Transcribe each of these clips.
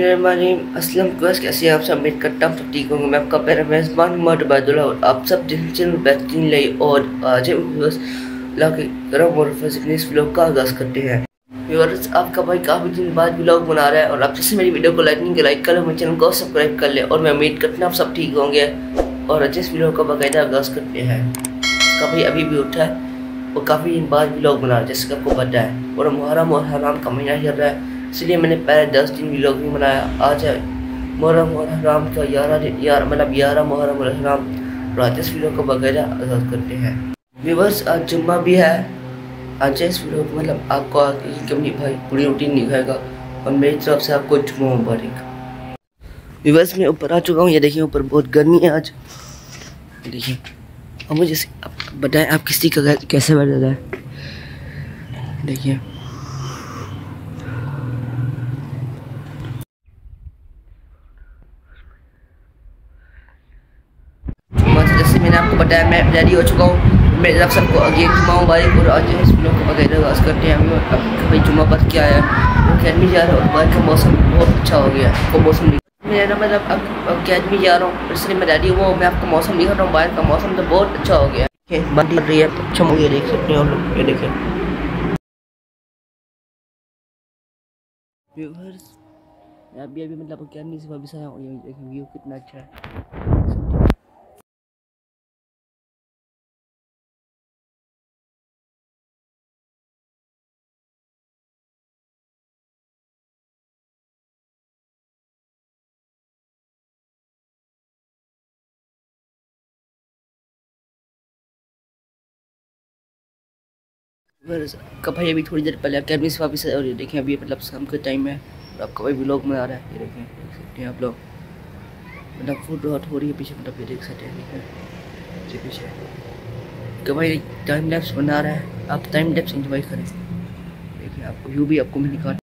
बिस्मिल्लाहिर्रहमानिर्रहीम। अस्सलाम वालेकुम। कैसे हैं आप सब? उम्मीद करता हूँ सब ठीक होंगे। मैं आपका प्यारा मेज़बान मोहम्मद उबैदुल्लाह और आप सब चैनल बेहतरीन लाई और आज हम बस अल्लाह के करम और फज़ल से इस व्लॉग का आगाज़ करते हैं। व्यूअर्स, आपका भाई काफ़ी दिन बाद व्लॉग बना रहा है और आप जैसे मेरी वीडियो को लाइक कर लो, मेरे चैनल को सब्सक्राइब कर ले और मैं उम्मीद करता हूँ आप सब ठीक होंगे। और आज इस व्लॉग का बाकायदा आगाज़ करते हैं। का भाई अभी भी उठा है और काफ़ी दिन बाद व्लॉग बना रहा है, जैसे आपको पता है। और मुहर्रम और हराम का महीना चल रहा है, इसलिए मैंने पहले 10 दिन व्लॉग नहीं बनाया। आज है मुहर्रम और हराम का 11 मुहर्रम और हराम। और आज इस व्लॉग को बाकायदा आगाज़ करते हैं। व्यूअर्स, आज जुम्मा भी है। आज इस व्लॉग आपको आगे भाई पूरी रूटीन दिखाएगा और मेरी तरफ से आपको जुम्मा मुबारक। व्यूअर्स, मैं ऊपर आ चुका हूँ। ये देखिए ऊपर बहुत गर्मी है आज। देखिए और मुझे आप बताएं आप किसी का कैसे बैठ जाता है। देखिए जैसे मैंने आपको बताया मैं रेडी हो चुका हूँ। मेरी तरफ सबको आगे जुम्मा मुबारक। और आज इस व्लॉग को वगैरह आगाज़ करते हैं। भाई जुम्मा पर क्या है, अकेडमी जा रहा हूँ और बाहर का मौसम बहुत अच्छा हो गया है। आपको मौसम मेरा मतलब अब अकेडमी जा रहा हूँ, इसलिए मैं रेडी हुआ। मैं आपको मौसम दिखा रहा हूँ, बाहर का मौसम तो बहुत अच्छा हो गया है। बंद लग रही है तो अच्छा मुझे देख सकते हैं आप लोग। ये देखें व्यूअर्स, मैं अभी मतलब अकेडमी से वापस आया हूँ। ये देखें व्यू कितना अच्छा है। का भाई अभी थोड़ी देर पहले अकेडमी से वापस आया और ये देखें अभी मतलब शाम का टाइम है और आपका भाई व्लॉग बना रहा है। ये देखें, देख सकते हैं आप लोग। मतलब फुट रात हो रही है पीछे, मतलब ये देख सकते हैं। देखें पीछे का भाई टाइम लैप्स बना रहा है। आप टाइम लैप्स एंजॉय करें। देखिए आपको व्यू भी आपको मैं निकाल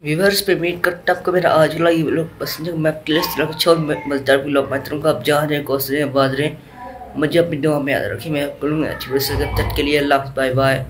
व्यूअर्स पे मीट करता आपको मेरा आज वाला ये लोग पसंद है। मैं प्लेलिस्ट अच्छा और मज़ेदार व्लॉग मैं करूँगा। आप जा रहे हैं, कोस रहे हैं, बाज रहे हैं, मुझे अपनी दुआ में याद रखिए। मैं करूँगा अच्छी वजह से। तब तक के लिए अल्लाह, बाय बाय।